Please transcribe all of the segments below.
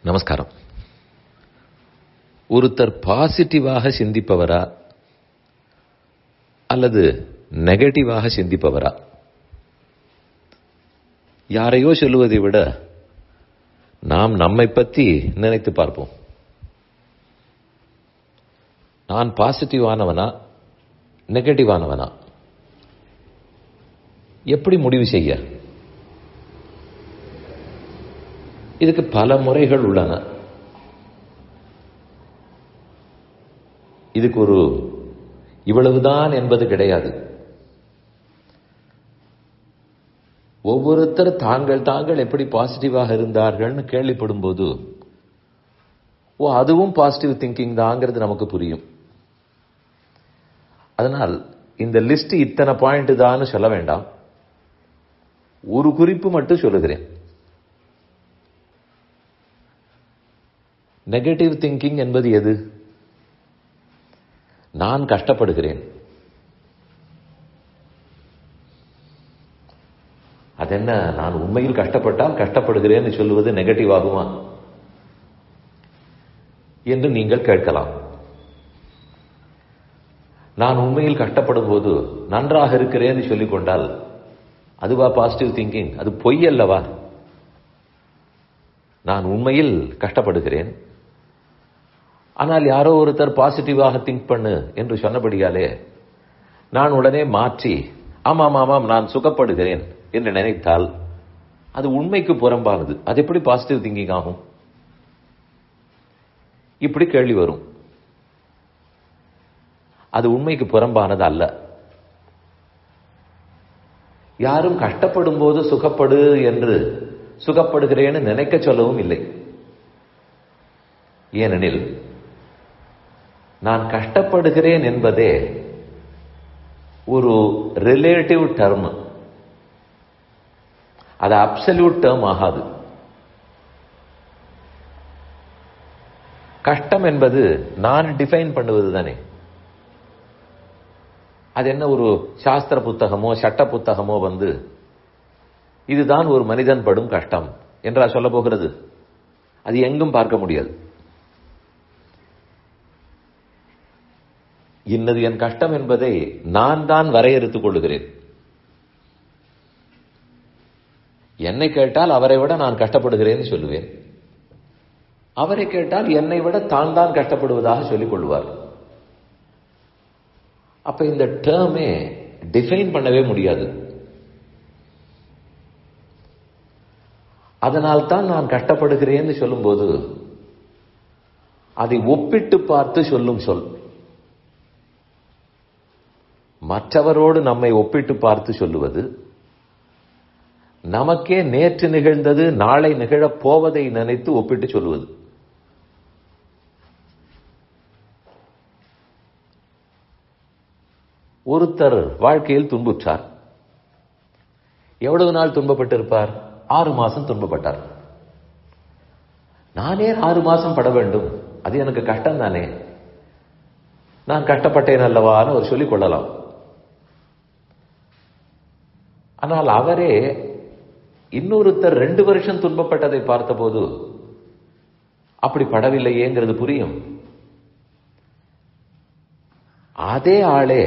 நமஸ்காரம். ஒருத்தர் பாசிட்டிவாக சிந்திப்பவரா அல்லது நெகட்டிவாக சிந்திப்பவரா? யாரையோ சொல்லுவதை விட நாம் நம்மை பற்றி நினைத்து பார்ப்போம். நான் பாசிட்டிவானவனா நெகட்டிவானவனா? எப்படி முடிவு செய்ய? இதுக்கு பல முறைகள் உள்ளன. இதுக்கு ஒரு இவ்வளவுதான் என்பது கிடையாது. ஒவ்வொருத்தர் தாங்கள் எப்படி பாசிட்டிவாக இருந்தார்கள்னு கேள்விப்படும் போது அதுவும் பாசிட்டிவ் திங்கிங் தாங்கிறது நமக்கு புரியும். அதனால் இந்த லிஸ்ட் இத்தனை பாயிண்ட் தான் சொல்ல வேண்டாம், ஒரு குறிப்பு மட்டும் சொல்லுகிறேன். நெகட்டிவ் திங்கிங் என்பது எது? நான் கஷ்டப்படுகிறேன். அதென்ன, நான் உண்மையில் கஷ்டப்பட்டால் கஷ்டப்படுகிறேன்னு சொல்லுவது நெகட்டிவ் ஆகுமா என்று நீங்கள் கேட்கலாம். நான் உண்மையில் கஷ்டப்படும் போது நன்றாக இருக்கிறேன்னு சொல்லிக் கொண்டால் அதுவா பாசிட்டிவ் திங்கிங்? அது பொய் அல்லவா? நான் உண்மையில் கஷ்டப்படுகிறேன், ஆனால் யாரோ ஒருத்தர் பாசிட்டிவாக திங்க் பண்ணு என்று சொன்னபடியாலே நான் உடனே மாற்றி ஆமாம் நான் சுகப்படுகிறேன் என்று நினைத்தால் அது உண்மைக்கு புறம்பானது. அது எப்படி பாசிட்டிவ் திங்கிங் ஆகும்? இப்படி கேள்வி வரும். அது உண்மைக்கு புறம்பானது அல்ல. யாரும் கஷ்டப்படும் போது சுகப்படு என்று சுகப்படுகிறேன்னு நினைக்க சொல்லவும் இல்லை. ஏனெனில் நான் கஷ்டப்படுகிறேன் என்பதே ஒரு ரிலேட்டிவ் டர்ம், அது அப்சல்யூட் டர்ம் ஆகாது. கஷ்டம் என்பது நான் டிஃபைன் பண்ணுவது தானே. அது என்ன, ஒரு சாஸ்திர புத்தகமோ சட்ட புத்தகமோ வந்து இதுதான் ஒரு மனிதன் படும் கஷ்டம் என்றா சொல்ல போகிறது? அது எங்கும் பார்க்க முடியாது. இன்னது என் கஷ்டம் என்பதை நான் தான் வரையறுத்துக் கொள்ளுகிறேன். என்னை கேட்டால் அவரை விட நான் கஷ்டப்படுகிறேன்னு சொல்லுவேன். அவரை கேட்டால் என்னை விட தான் தான் கஷ்டப்படுவதாக சொல்லிக் கொள்வார். அப்ப இந்த டேர்மே டிஃபைன் பண்ணவே முடியாது. அதனால்தான் நான் கஷ்டப்படுகிறேன்னு சொல்லும்போது அதை ஒப்பிட்டு பார்த்து சொல்லும் சொல். மற்றவரோடு நம்மை ஒப்பிட்டு பார்த்து சொல்லுவது, நமக்கே நேற்று நிகழ்ந்தது நாளை நிகழப் போவதை நினைத்து ஒப்பிட்டு சொல்லுவது. ஒருத்தர் வாழ்க்கையில் துன்புற்றார். எவ்வளவு நாள் துன்பப்பட்டிருப்பார்? 6 மாசம் துன்பப்பட்டார். நானே 6 மாசம் பட வேண்டும், அது எனக்கு கஷ்டம் தானே, நான் கஷ்டப்பட்டேன் அல்லவான்னு அவர் சொல்லிக் கொள்ளலாம். ஆனால் அவரே இன்னொருத்தர் 2 வருஷம் துன்பப்பட்டதை பார்த்தபோது அப்படி படவில்லையேங்கிறது புரியும். அதே ஆளே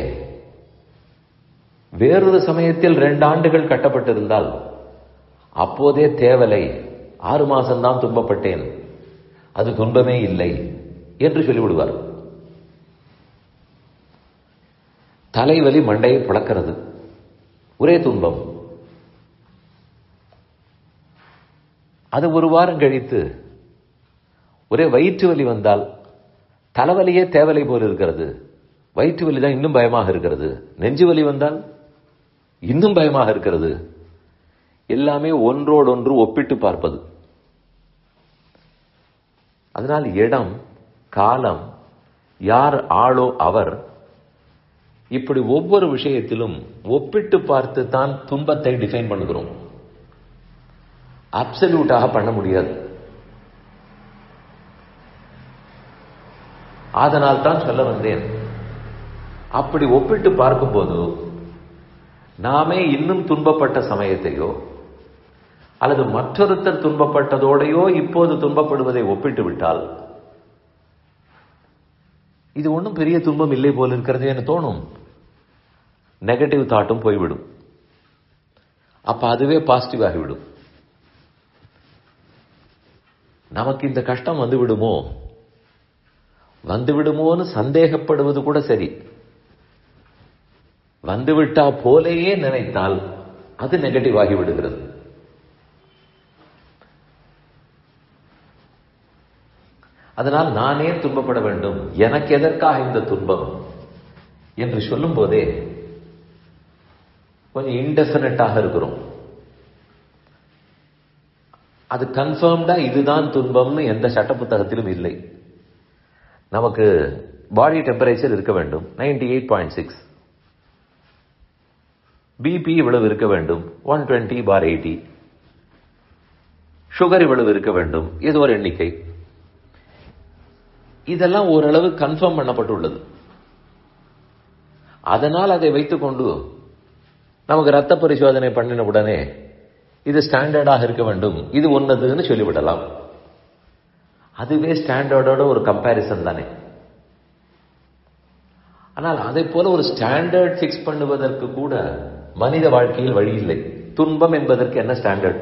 வேறொரு சமயத்தில் 2 ஆண்டுகள் கட்டப்பட்டிருந்தால் அப்போதே தேவலை 6 மாசம்தான் துன்பப்பட்டேன், அது துன்பமே இல்லை என்று சொல்லிவிடுவார். தலைவலி மண்டையை பிளக்கிறது, ஒரே துன்பம். அது ஒரு வாரம் கழித்து ஒரே வயிற்று வலி வந்தால் தலைவலியே தேவலை போல் இருக்கிறது, வயிற்று வலி தான் இன்னும் பயமாக இருக்கிறது. நெஞ்சு வலி வந்தால் இன்னும் பயமாக இருக்கிறது. எல்லாமே ஒன்றோடொன்று ஒப்பிட்டு பார்ப்பது. அதனால் இடம், காலம், யார் ஆளோ அவர், இப்படி ஒவ்வொரு விஷயத்திலும் ஒப்பிட்டு பார்த்து தான் துன்பத்தை டிஃபைன் பண்ணுகிறோம். அப்சல்யூட்டாக பண்ண முடியாது. அதனால் தான் சொல்ல வந்தேன், அப்படி ஒப்பிட்டு பார்க்கும்போது நாமே இன்னும் துன்பப்பட்ட சமயத்தையோ அல்லது மற்றொருத்தர் துன்பப்பட்டதோடையோ இப்போது துன்பப்படுவதை ஒப்பிட்டு விட்டால் இது ஒன்றும் பெரிய துன்பம் இல்லை போல இருக்கிறது என்று தோணும். நெகட்டிவ் தாட்டும் போய்விடும். அப்ப அதுவே பாசிட்டிவ் ஆகிவிடும். நமக்கு இந்த கஷ்டம் வந்துவிடுமோன்னு சந்தேகப்படுவது கூட சரி. வந்துவிட்டா போலேயே நினைத்தால் அது நெகட்டிவ் ஆகிவிடுகிறது. அதனால் நானே துன்பப்பட வேண்டும், எனக்கு எதற்காக இந்த துன்பம் என்று சொல்லும் போதே கொஞ்சம் இன்டெஃபினட்டாக இருக்கிறோம். அது கன்ஃபர்ம்டா இதுதான் துன்பம்னு எந்த சட்ட புத்தகத்திலும் இல்லை. நமக்கு பாடி டெம்பரேச்சர் இருக்க வேண்டும் 98.6, பிபி இவ்வளவு இருக்க வேண்டும் 120/80, சுகர் இவ்வளவு இருக்க வேண்டும், ஏதோ ஒரு எண்ணிக்கை. இதெல்லாம் ஓரளவு கன்ஃபார்ம் பண்ணப்பட்டுள்ளது. அதனால் அதை வைத்துக் கொண்டு நமக்கு ரத்த பரிசோதனை பண்ணின உடனே இது ஸ்டாண்டர்டாக இருக்க வேண்டும், இது ஒன்னதுன்னு சொல்லிவிடலாம். அதுவே ஸ்டாண்டர்டோட ஒரு கம்பேரிசன் தானே. ஆனால் அதை போல ஒரு ஸ்டாண்டர்ட் பிக்ஸ் பண்ணுவதற்கு கூட மனித வாழ்க்கையில் வழி இல்லை. துன்பம் என்பதற்கு என்ன ஸ்டாண்டர்ட்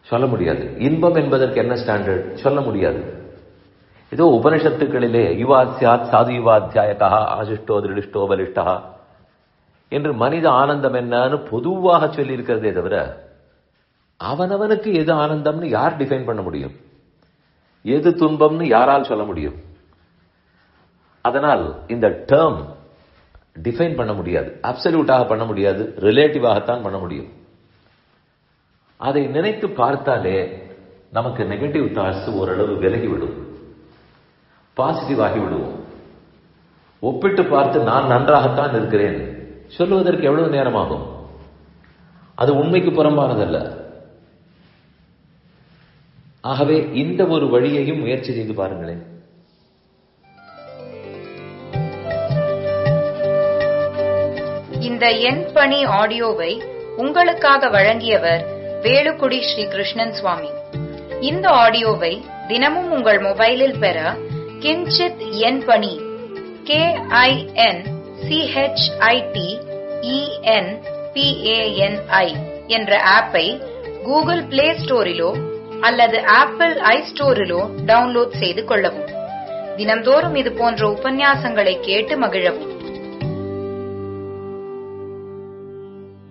சொல்ல முடியாது. இன்பம் என்பதற்கு என்ன ஸ்டாண்டர்ட் சொல்ல முடியாது. ஏதோ உபனிஷத்துக்களிலே யுவாத்யாத் சாது யுவாத்தியாயகா ஆசிஷ்டோ திருடிஷ்டோ பலிஷ்டா என்று மனித ஆனந்தம் என்னன்னு பொதுவாக சொல்லி இருக்கிறதே தவிர அவனவனுக்கு எது ஆனந்தம்னு யார் டிஃபைன் பண்ண முடியும், எது துன்பம்னு யாரால் சொல்ல முடியும்? அதனால் இந்த டேர்ம் டிஃபைன் பண்ண முடியாது, அப்சல்யூட்டாக பண்ண முடியாது, ரிலேட்டிவாகத்தான் பண்ண முடியும். அதை நினைத்து பார்த்தாலே நமக்கு நெகட்டிவ் தாட்ஸ் ஓரளவு விலகிவிடும், பாசிட்டிவ் ஆகிவிடுவோம். ஒப்பிட்டு பார்த்து நான் நன்றாகத்தான் இருக்கிறேன் சொல்லுவதற்கு எவ்வளவு நேரமாகும்? அது உண்மைக்கு புறம்பானதல்ல. ஆகவே இந்த ஒரு வழியையும் முயற்சி செய்து பாருங்களேன். இந்த என் பணி ஆடியோவை உங்களுக்காக வழங்கியவர் வேலுக்குடி ஸ்ரீ கிருஷ்ணன் சுவாமி. இந்த ஆடியோவை தினமும் உங்கள் மொபைலில் பெற கிஞ்சித் என் பணி KINCHITENPANI என்ற ஆப்பை கூகுள் பிளே ஸ்டோரிலோ அல்லது ஆப்பிள் ஐ ஸ்டோரிலோ டவுன்லோட் செய்து கொள்ளவும். தினம்தோறும் இது போன்ற உபன்யாசங்களை கேட்டு மகிழவும்.